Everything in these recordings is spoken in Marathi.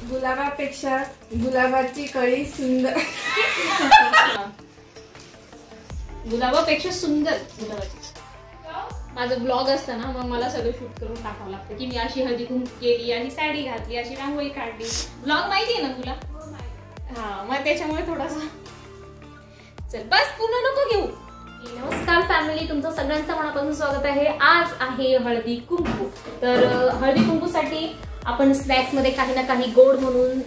गुलाबापेक्षा गुलाबाची कळी सुंदर. गुलाबापेक्षा सुंदर गुलाबाची. माझं ब्लॉग असतं ना, मग मला सगळं शूट करून टाकावं लागतं की मी अशी हळदी कुंकू केली, अशी साडी घातली, अशी रांगोळी काढली. ब्लॉग माहिती आहे ना तुला? हा, मग त्याच्यामुळे थोडासा. चल बस, पूर्ण नको घेऊ. नमस्कार फॅमिली, तुमचं सगळ्यांचं मनापासून स्वागत आहे. आज आहे हळदी कुंकू. तर हळदी कुंकूसाठी आपण स्नॅक्स मध्ये काही ना काही गोड म्हणून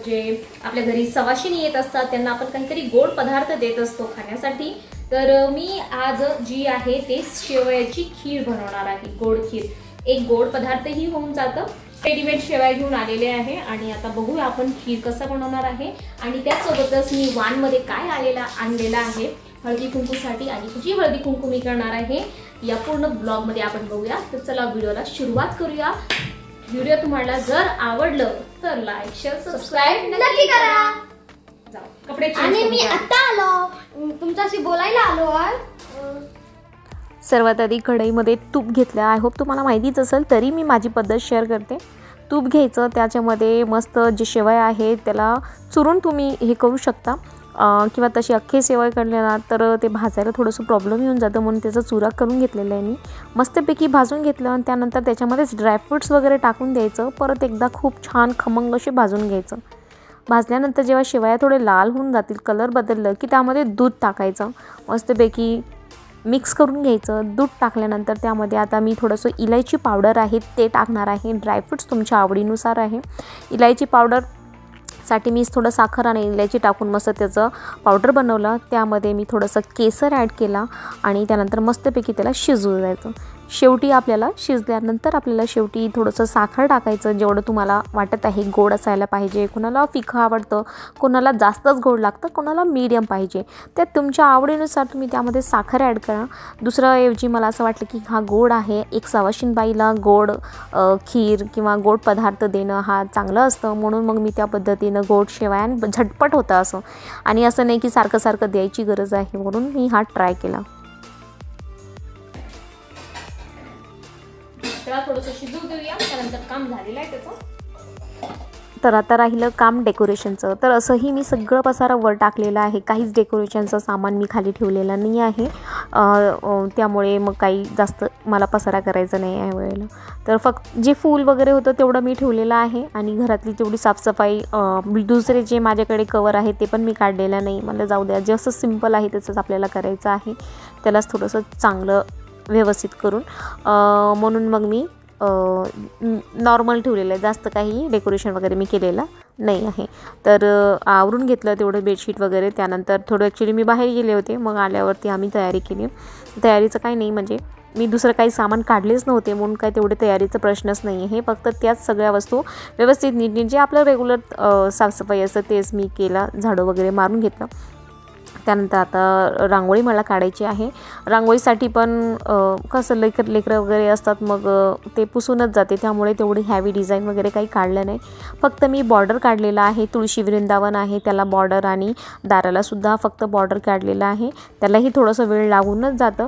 जे आपल्या घरी सवाशिणी येत असतात त्यांना आपण काहीतरी गोड पदार्थ देत असतो खाण्यासाठी. तर मी आज जी आहे ते शेवयाची खीर बनवणार आहे. गोड खीर एक गोड पदार्थही होऊन जातं. रेडीमेड शेवया घेऊन आलेले आहे आणि आता बघूया आपण खीर कसं बनवणार आहे. आणि त्यासोबतच मी वाणमध्ये काय आणलेला आहे हळदी कुंकूसाठी आणि कुठली हळदी कुंकू मी करणार आहे या पूर्ण ब्लॉग मध्ये आपण बघूया. तर चला व्हिडिओला सुरुवात करूया. व्हिडिओ तुम्हाला जर आवडलं तर लाईक शेअर सबस्क्राइब नक्की करा. जाऊ कपडे आणि मी आता आलो तुमच्याशी बोलायला आलो आहे. सर्वात आधी कढईमध्ये तूप घेतलं. आय होप तुम्हाला माहितीच असेल, तरी मी माझी पद्धत शेअर करते. तूप घ्यायचं, त्याच्यामध्ये मस्त जे शेवया आहे त्याला चुरून तुम्ही हे करू शकता किंवा तशी अख्खे शेवया काढले ना तर ते भाजायला थोडंसं प्रॉब्लेम येऊन जातं, म्हणून त्याचा चुरा करून घेतलेला आहे मी. मस्तपैकी भाजून घेतलं आणि त्यानंतर त्याच्यामध्येच ड्रायफ्रूट्स वगैरे टाकून द्यायचं. परत एकदा खूप छान खमंग असे भाजून घ्यायचं. भाजल्यानंतर जेव्हा शेवया थोडे लाल होऊन जातील, कलर बदललं की त्यामध्ये दूध टाकायचं. मस्तपैकी मिक्स करून घ्यायचं. दूध टाकल्यानंतर त्यामध्ये आता मी थोडंसं इलायची पावडर आहे ते टाकणार आहे. ड्रायफ्रूट्स तुमच्या आवडीनुसार आहे. इलायची पावडरसाठी मी थोडं साखर आणि इलायची टाकून मस्त त्याचं पावडर बनवलं. त्यामध्ये मी थोडंसं केसर ॲड केला आणि त्यानंतर मस्तपैकी त्याला शिजवून द्यायचं. शेवटी आपल्याला शिजल्यानंतर आपल्याला शेवटी थोडंसं साखर टाकायचं, जेवढं तुम्हाला वाटत आहे गोड असायला पाहिजे. कोणाला फिकं आवडतं, कोणाला जास्तच गोड लागतं, कोणाला मीडियम पाहिजे. त्या तुमच्या आवडीनुसार तुम्ही त्यामध्ये साखर ॲड करा. दुसऱ्याऐवजी मला असं वाटलं की हा गोड आहे, एक सवाशीणबाईला गोड खीर किंवा गोड पदार्थ देणं हा चांगलं असतं, म्हणून मग मी त्या पद्धतीनं गोड शेवया झटपट होतं असं. आणि असं नाही की सारखं सारखं द्यायची गरज आहे, म्हणून मी हा ट्राय केला. थोडंसं शिजवू देऊया, त्यानंतर काम झालेलं आहे त्याचं. तर आता राहिलं काम डेकोरेशनचं. तर असंही मी सगळं पसारा वर टाकलेलं आहे. काहीच डेकोरेशनचं सामान मी खाली ठेवलेलं नाही आहे. त्यामुळे मग काही जास्त मला पसारा करायचा नाही आहे वेळेला. तर फक्त जे फूल वगैरे होतं तेवढं मी ठेवलेलं आहे आणि घरातली तेवढी साफसफाई. दुसरे जे माझ्याकडे कवर आहे ते पण मी काढलेलं नाही. मला जाऊ द्या, जसं सिम्पल आहे तसंच आपल्याला करायचं आहे. त्यालाच थोडंसं चांगलं व्यवस्थित करून म्हणून मग मी नॉर्मल ठेवलेलं आहे. जास्त काही डेकोरेशन वगैरे मी केलेलं नाही आहे. तर आवरून घेतलं तेवढं बेडशीट वगैरे. त्यानंतर थोडं ॲक्च्युली मी बाहेर गेले होते, मग आल्यावरती आम्ही तयारी केली. तयारीचं काही नाही, म्हणजे मी दुसरं काही सामान काढलेच नव्हते, म्हणून काय तेवढे तयारीचा प्रश्नच नाही आहे. फक्त त्याच सगळ्या वस्तू व्यवस्थित नीट जे आपलं रेग्युलर साफसफाई असतं तेच मी केला. झाडं वगैरे मारून घेतलं. त्यानंतर आता रांगोळी मला काढायची आहे. रांगोळीसाठी पण कसं लेकरं वगैरे असतात, मग ते पुसूनच जाते, त्यामुळे तेवढी हॅवी डिझाईन वगैरे काही काढलं नाही. फक्त मी बॉर्डर काढलेला आहे. तुळशी वृंदावन आहे त्याला बॉर्डर, आणि दारालासुद्धा फक्त बॉर्डर काढलेलं आहे. त्यालाही थोडंसं वेळ लागूनच जातं,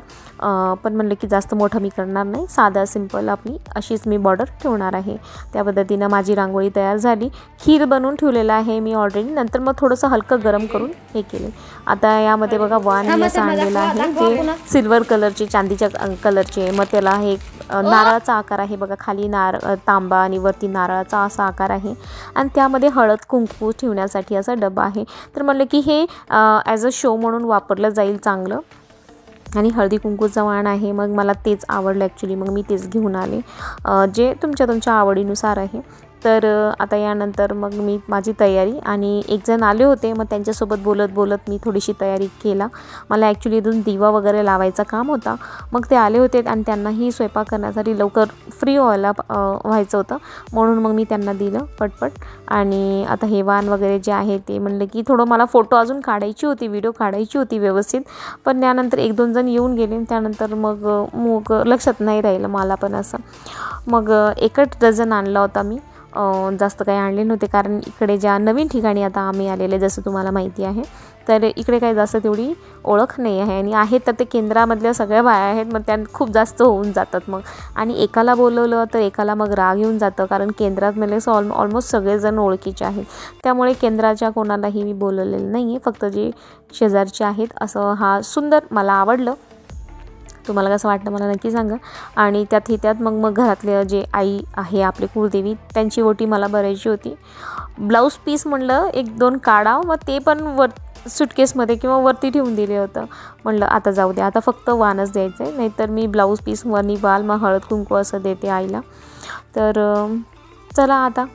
पण म्हणलं की जास्त मोठं मी करणार नाही. साधा सिंपल आपली अशीच मी बॉर्डर ठेवणार आहे. त्या पद्धतीनं माझी रांगोळी तयार झाली. खीर बनवून ठेवलेलं आहे मी ऑलरेडी. नंतर मग थोडंसं हलकं गरम करून हे केले. आता यामध्ये बघा वाण मी असं आणलेलं आहे, ते सिल्वर कलरचे, चांदीच्या कलरचे. मग त्याला हे नारळाचा आकार आहे बघा, खाली तांबा आणि वरती नारळाचा असा आकार आहे. आणि त्यामध्ये हळद कुंकू ठेवण्यासाठी असा डबा आहे. तर म्हणलं की हे ॲज अ शो म्हणून वापरलं जाईल चांगलं. आणि हळदी कुंकूचं वाण आहे, मग मला तेच आवडलं ॲक्च्युली, मग मी तेच घेऊन आले, जे तुमच्या आवडीनुसार आहे. तर आता यानंतर मग मी माझी तयारी, आणि एक जण आले होते, मग त्यांच्यासोबत बोलत बोलत मी थोडीशी तयारी केला. मला ॲक्च्युली इथून दिवा वगैरे लावायचा काम होता. मग ते आले होते आणि त्यांनाही स्वयंपाक करण्यासाठी लवकर फ्री व्हायचं होतं, म्हणून मग मी त्यांना दिलं पटपट. आणि आता हे वाण वगैरे जे आहे ते म्हणलं की थोडं मला फोटो अजून काढायची होती, व्हिडिओ काढायची होती व्यवस्थित, पण त्यानंतर 1-2 जण येऊन गेले. त्यानंतर मग लक्षात नाही राहिलं मला पण असं. मग 1 डझन आणला होता मी. जास्त काही आणले नव्हते, कारण इकडे ज्या नवीन ठिकाणी आता आम्ही आलेले जसं तुम्हाला माहिती आहे, तर इकडे काही जास्त तेवढी ओळख नाही आहे आणि आहेत तर ते केंद्रामधल्या सगळ्या बाया आहेत, मग त्या खूप जास्त होऊन जातात मग. आणि एकाला बोलवलं तर एकाला मग राग येऊन जातं, कारण केंद्रात म्हणजे ऑलमोस्ट सगळेजण ओळखीचे आहेत. त्यामुळे केंद्राच्या कोणालाही मी बोलवलेलं नाही आहे, फक्त जे शेजारचे आहेत. असं हा सुंदर मला आवडलं. तुम्हाला कसं वाटतं मला नक्की सांगा. आणि त्यात मग घरातले जे आई आहे आपली कुलदेवी, त्यांची ओटी मला भरायची होती. ब्लाऊज पीस म्हणलं 1-2 काढा, मग ते पण सुटकेसमध्ये किंवा वरती ठेवून दिले होतं. म्हणलं आता जाऊ द्या, आता फक्त वाणच द्यायचं आहे, नाहीतर मी ब्लाऊज पीस वरनी वाल मग हळद कुंकू असं देते आईला. तर चला आता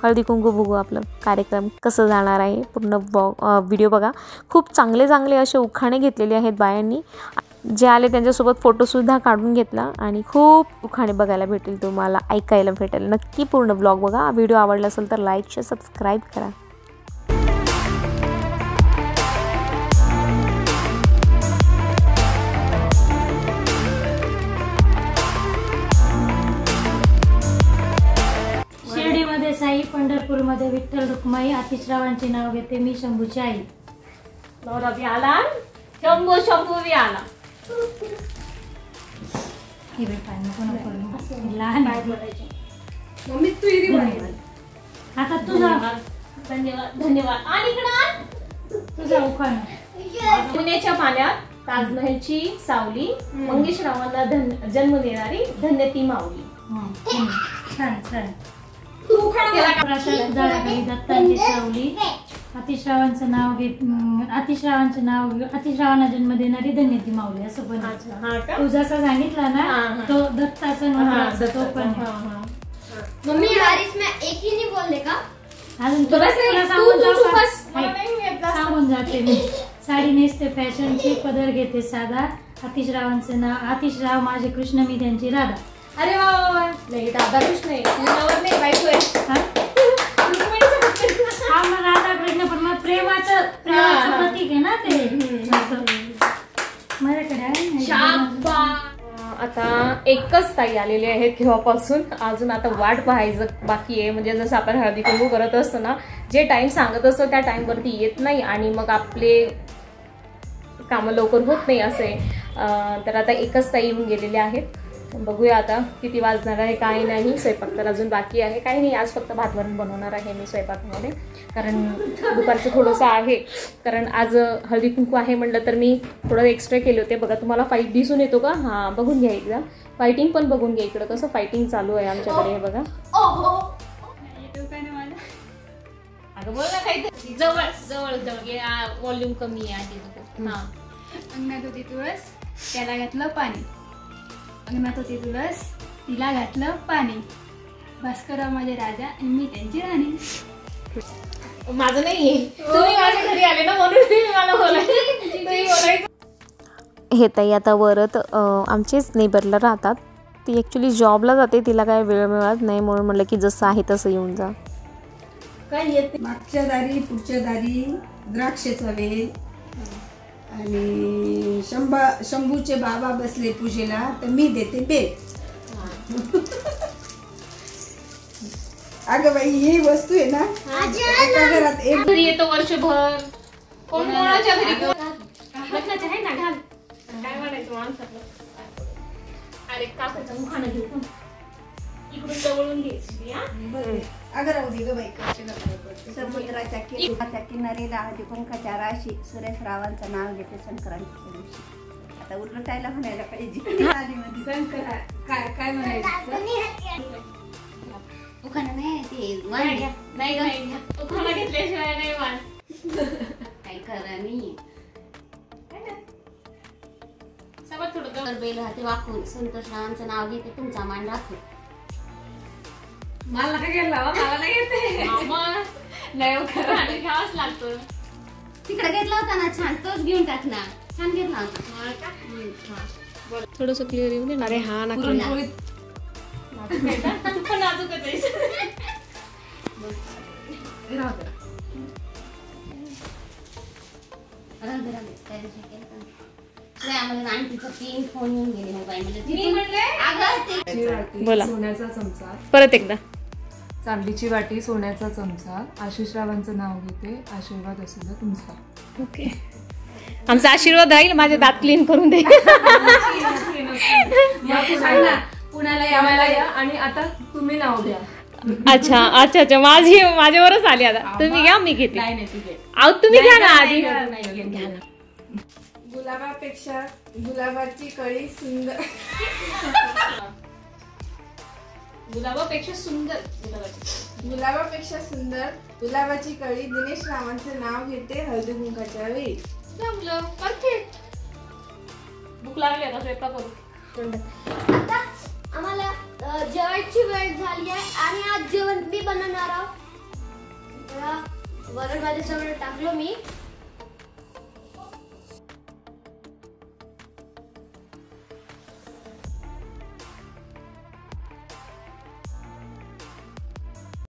हळदी कुंकू बघू, आपलं कार्यक्रम कसं जाणार आहे. पूर्ण व्हिडिओ बघा. खूप चांगले असे उखाणे घेतलेले आहेत बायांनी. जे आले त्यांच्यासोबत फोटोसुद्धा काढून घेतला आणि खूप उखाणे बघायला भेटेल, तुम्हाला ऐकायला भेटेल. नक्की पूर्ण ब्लॉग बघा. व्हिडिओ आवडला असेल तर लाईक शेअर सबस्क्राईब करा. शिर्डीमध्ये साई, पंढरपूरमध्ये विठ्ठल रुक्माई, अतिश्रावांचे नाव घेते मी शंभूची आई. नवरा बी आला, शंभू बी आला. हे बे पाय नको नको लहान मम्मी तू इरी आता तुझा धन्यवाद. आणि इकडं तुझा उखाण. पुण्याच्या पाण्यात ताजमहलची सावली, मंगेशरावांना जन्म देणारी धन्य ती माऊली. छान छान. दत्तांची सावली, अतिश्रावांना जन्म देणारी धन्य ती माऊली, असं पण. तू जसं सांगितला ना तो दत्ताचा नवरा, तो पण. मम्मी बारिश में एक ही नहीं बोलने का. अजून तुला सांगून जाते मी. साडी नेसते फॅशनची, पदर घेते साधा, अतिश्राव माझे कृष्ण, मी त्यांची राधा. अरे वा, नाही राधा कृष्ण आहे, नवर नाही, बायको आहे. हा मग राधा कृष्ण, पण मग प्रेमाचं प्रतीक आहे ना ते. माझ्याकडे आहे. आता एकच ताई आलेले आहेत केव्हापासून, अजून आता वाट पाहायचं बाकी आहे. म्हणजे जसं आपण हळदी कुंकू करत असतो ना, जे टाइम सांगत असतो त्या टाइमवरती येत नाही आणि मग आपले कामं लवकर होत नाही असे. तर आता एकच ताई येऊन गेलेले आहेत. बघूया आता किती वाजणार आहे काय नाही. स्वयंपाक तर अजून बाकी आहे. काही नाही, आज फक्त भात वरण बनवणार आहे मी स्वयंपाकामध्ये, कारण दुपारचं थोडंसं आहे. कारण आज हळदी कुंकू आहे म्हटलं तर मी थोडं एक्स्ट्रा केले होते. बघा तुम्हाला फाईट दिसून येतो का? हां, बघून घ्या एकदा. फायटिंग पण बघून घ्या. इकडं कसं फायटिंग चालू आहे आमच्याकडे, हे बघा. अगं बोल ना काहीतरी. जवळ जवळ जवळ व्हॉल्यूम कमी आहे. हां. अंगणात होती तुळस, त्याला घातलं पाणी. अंगणात होती तुळस, तिला घातलं पाणी. भास्करराव माझे राजा आणि मी त्यांची राणी. माझं नाहीये, तुम्ही माझ्या घरी आले ना म्हणून मला बोलायचं. हे ताई आता वरत आमचेच नेबरला राहतात. ती ॲक्च्युली जॉबला जाते, तिला काय वेळ मिळत नाही, म्हणून म्हटलं की जसं आहे तसं येऊन जा. काय येते मागच्या दारी पुढच्या दारी द्राक्षेचा वेल आणि शंभूचे बाबा बसले पूजेला, तर मी देते बेल. अगं बाई, ही वस्तू आहे ना एका घरात एक घरी येतो वर्षभर. कोण कोणाच्या घरी लग्नाचे आहे ना, घाल. काय म्हणायचं माणसाला. अरे काकाचं मुखानं घेऊ पण इकडून जवळून घ्यायची. अगं राहू दे ग बाई. समुद्राच्या किनारीला हळदी कुंकाच्या राशी, सुरेश रावांचं नाव घेते संक्रांतीच्या दिवशी. आता उलटायला म्हणायला पाहिजे. काय म्हणायचं? उखाणं नाही ते नाही उखाणं घेतल्याशिवाय नाही वाण. काही करा नाही. सगळं थोडं बेल हाती वाकून संतोष रावांचं नाव घेते तुमचा मान राखून. मला काय गेला, मला नाही येते. नाही घ्यावाच लागतो. तिकडे घेतला होता ना छान, तोच घेऊन टाक ना. छान घेतला होता. थोडस क्लिअर येऊन दे. अरे हा ना आम्हाला आणखीचा 3 फोन येऊन गेले मोबाईल मध्ये. बोला परत एकदा. चांदीची वाटी, सोन्याचा चमचा, आशिष रावांचं नाव घेते, आशीर्वाद असू द्या तुमचा. ओके, आमचा आशीर्वाद राहील. माझे दात क्लीन करून दे. पुण्याला यायला या आणि आता तुम्ही नाव द्या. अच्छा अच्छा अच्छा, माझ्यावरच आली आता. तुम्ही घ्या, मी घेते. अहो तुम्ही घ्या ना आधी. घ्या ना. गुलाबापेक्षा गुलाबाची कळी सुंदर. गुलाबापेक्षा सुंदर गुलाबापेक्षा सुंदर गुलाबाची कळी. दिनेश रावांचं नाव घेते हळदी कुंकाच्या वेळी. परफेक्ट. भूक लागली आता, स्वयंपाक करू. आता आम्हाला जेवायची वेळ झाली आहे आणि आज जेवण मी बनवणार आहोत. वरण भाजी सगळं टाकलं मी.